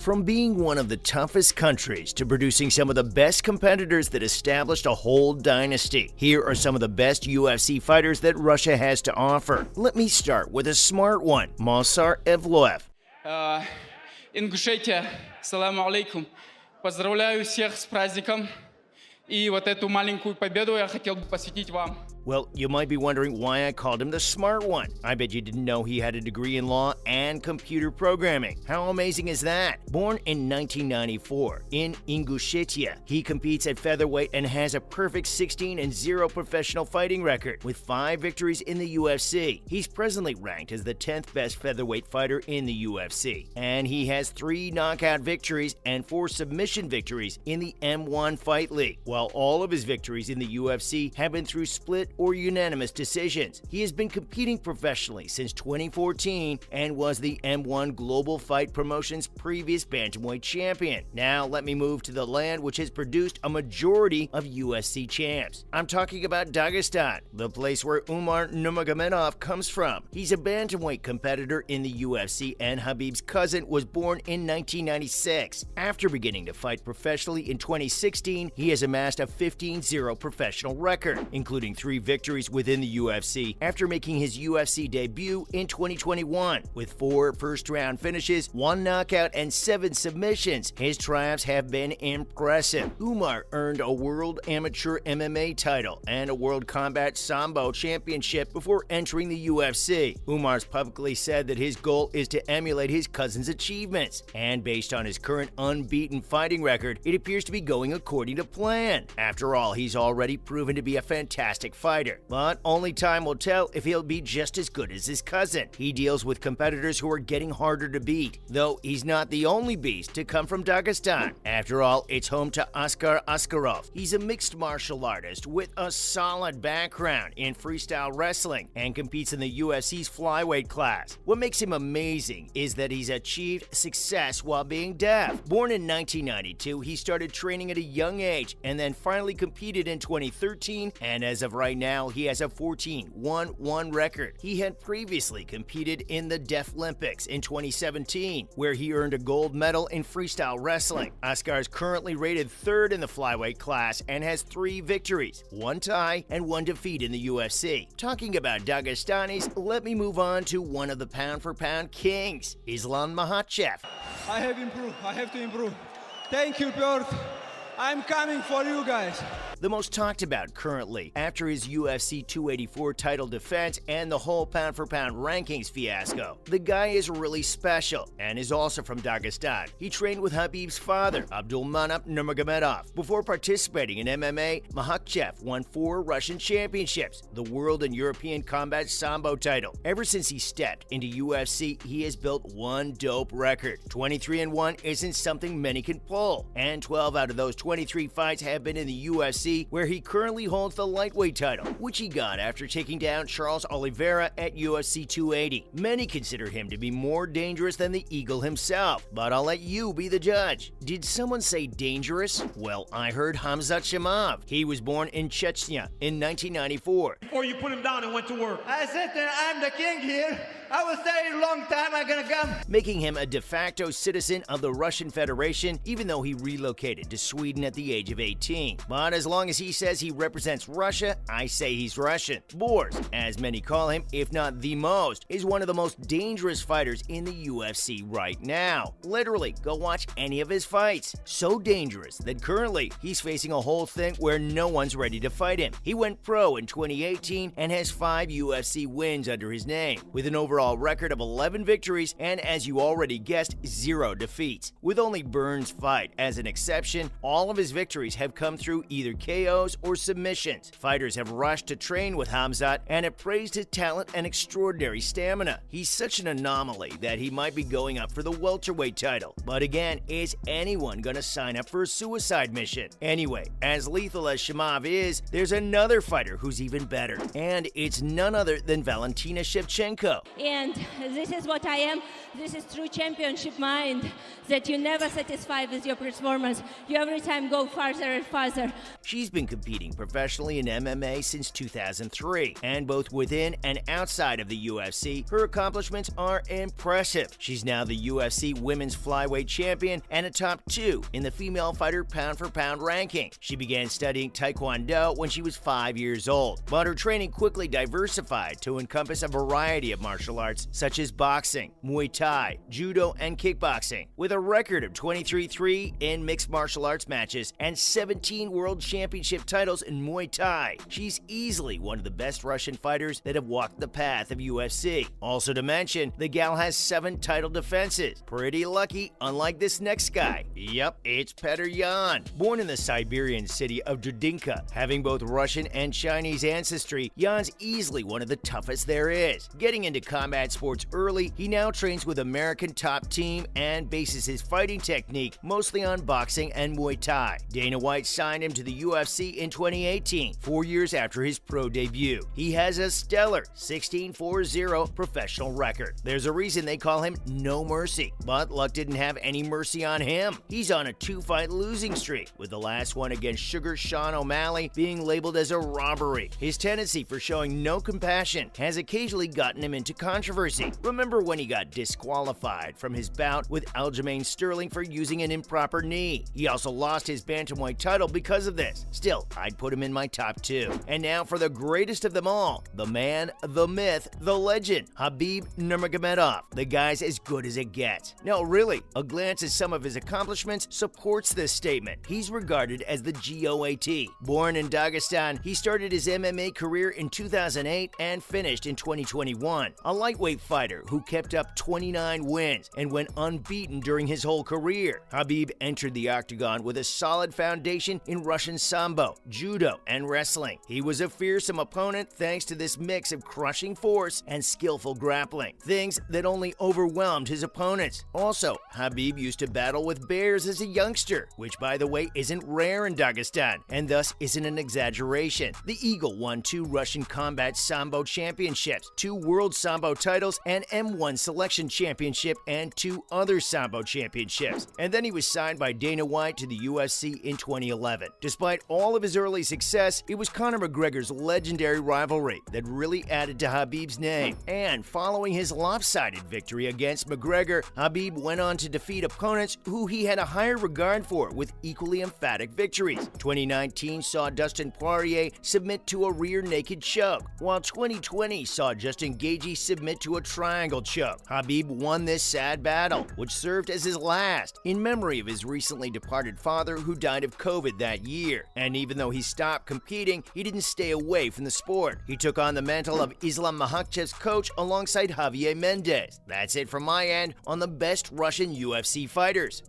From being one of the toughest countries to producing some of the best competitors that established a whole dynasty, here are some of the best UFC fighters that Russia has to offer. Let me start with a smart one, Movsar Evloev. Ингушетия, саламу алейкум. Поздравляю всех с праздником. И вот эту маленькую победу я хотел бы посвятить вам. Well, you might be wondering why I called him the smart one. I bet you didn't know he had a degree in law and computer programming. How amazing is that? Born in 1994 in Ingushetia, he competes at featherweight and has a perfect 16-0 professional fighting record with 5 victories in the UFC. He's presently ranked as the 10th best featherweight fighter in the UFC, and he has 3 knockout victories and 4 submission victories in the M1 Fight League. While all of his victories in the UFC have been through split or unanimous decisions, he has been competing professionally since 2014 and was the M1 Global Fight Promotion's previous bantamweight champion. Now let me move to the land which has produced a majority of UFC champs. I'm talking about Dagestan, the place where Umar Nurmagomedov comes from. He's a bantamweight competitor in the UFC, and Khabib's cousin was born in 1996. After beginning to fight professionally in 2016, he has amassed a 15-0 professional record, including 3 victories within the UFC after making his UFC debut in 2021. With 4 first-round finishes, 1 knockout, and 7 submissions, his triumphs have been impressive. Umar earned a World Amateur MMA title and a World Combat Sambo Championship before entering the UFC. Umar's publicly said that his goal is to emulate his cousin's achievements, and based on his current unbeaten fighting record, it appears to be going according to plan. After all, he's already proven to be a fantastic fighter, but only time will tell if he'll be just as good as his cousin. He deals with competitors who are getting harder to beat, though he's not the only beast to come from Dagestan. After all, it's home to Askar Askarov. He's a mixed martial artist with a solid background in freestyle wrestling and competes in the UFC's flyweight class. What makes him amazing is that he's achieved success while being deaf. Born in 1992, he started training at a young age and then finally competed in 2013, and as of right now, he has a 14-1-1 record. He had previously competed in the Deaf Olympics in 2017, where he earned a gold medal in freestyle wrestling. Askar is currently rated 3rd in the flyweight class and has 3 victories, 1 tie, and 1 defeat in the UFC. Talking about Dagestanis, let me move on to one of the pound-for-pound kings, Islam Makhachev. I have improved. I have to improve. Thank you, Piotr. I'm coming for you guys. The most talked about currently, after his UFC 284 title defense and the whole pound-for-pound rankings fiasco. The guy is really special and is also from Dagestan. He trained with Khabib's father, Abdulmanap Nurmagomedov. Before participating in MMA, Makhachev won 4 Russian championships, the World and European Combat Sambo title. Ever since he stepped into UFC, he has built one dope record. 23-1 isn't something many can pull, and 12 out of those 23 fights have been in the UFC, where he currently holds the lightweight title, which he got after taking down Charles Oliveira at UFC 280. Many consider him to be more dangerous than the Eagle himself, but I'll let you be the judge. Did someone say dangerous? Well, I heard Khamzat Chimaev. He was born in Chechnya in 1994. Before you put him down and went to work. I said that I'm the king here. I was there a long time. I'm gonna come. Making him a de facto citizen of the Russian Federation, even though he relocated to Sweden at the age of 18. But as long as he says he represents Russia, I say he's Russian. Boris, as many call him, if not the most, is one of the most dangerous fighters in the UFC right now. Literally, go watch any of his fights. So dangerous that currently he's facing a whole thing where no one's ready to fight him. He went pro in 2018 and has 5 UFC wins under his name, with an overall record of 11 victories and, as you already guessed, 0 defeats. With only Burns' fight as an exception, all of his victories have come through either KOs or submissions. Fighters have rushed to train with Khamzat and have praised his talent and extraordinary stamina. He's such an anomaly that he might be going up for the welterweight title. But again, is anyone gonna sign up for a suicide mission? Anyway, as lethal as Chimaev is, there's another fighter who's even better, and it's none other than Valentina Shevchenko. And this is what I am. This is true championship mind, that you never satisfy with your performance. You every time go farther and farther. She She's been competing professionally in MMA since 2003, and both within and outside of the UFC, her accomplishments are impressive. She's now the UFC Women's Flyweight Champion and a top 2 in the female fighter pound-for-pound ranking. She began studying Taekwondo when she was 5 years old, but her training quickly diversified to encompass a variety of martial arts such as boxing, Muay Thai, Judo, and kickboxing. With a record of 23-3 in mixed martial arts matches and 17 world championship titles in Muay Thai, she's easily one of the best Russian fighters that have walked the path of UFC. Also to mention, the gal has 7 title defenses. Pretty lucky, unlike this next guy. Yep, it's Petr Yan. Born in the Siberian city of Dudinka, having both Russian and Chinese ancestry, Yan's easily one of the toughest there is. Getting into combat sports early, he now trains with American Top Team and bases his fighting technique mostly on boxing and Muay Thai. Dana White signed him to the UFC in 2018, 4 years after his pro debut. He has a stellar 16-4-0 professional record. There's a reason they call him No Mercy, but luck didn't have any mercy on him. He's on a 2-fight losing streak, with the last one against Sugar Sean O'Malley being labeled as a robbery. His tendency for showing no compassion has occasionally gotten him into controversy. Remember when he got disqualified from his bout with Aljamain Sterling for using an improper knee? He also lost his bantamweight title because of this. Still, I'd put him in my top 2. And now for the greatest of them all, the man, the myth, the legend, Khabib Nurmagomedov. The guy's as good as it gets. No, really, a glance at some of his accomplishments supports this statement. He's regarded as the GOAT. Born in Dagestan, he started his MMA career in 2008 and finished in 2021. A lightweight fighter who kept up 29 wins and went unbeaten during his whole career. Khabib entered the octagon with a solid foundation in Russian Sambo, Judo, and wrestling. He was a fearsome opponent thanks to this mix of crushing force and skillful grappling, things that only overwhelmed his opponents. Also, Khabib used to battle with bears as a youngster, which by the way isn't rare in Dagestan, and thus isn't an exaggeration. The Eagle won 2 Russian Combat Sambo Championships, 2 World Sambo titles, an M1 Selection Championship, and 2 other Sambo Championships. And then he was signed by Dana White to the UFC in 2011. Despite all of his early success, it was Conor McGregor's legendary rivalry that really added to Khabib's name. And following his lopsided victory against McGregor, Khabib went on to defeat opponents who he had a higher regard for with equally emphatic victories. 2019 saw Dustin Poirier submit to a rear naked choke, while 2020 saw Justin Gaethje submit to a triangle choke. Khabib won this sad battle, which served as his last, in memory of his recently departed father who died of COVID that year. And even though he stopped competing, he didn't stay away from the sport. He took on the mantle of Islam Makhachev's coach alongside Javier Mendez. That's it from my end on the best Russian UFC fighters.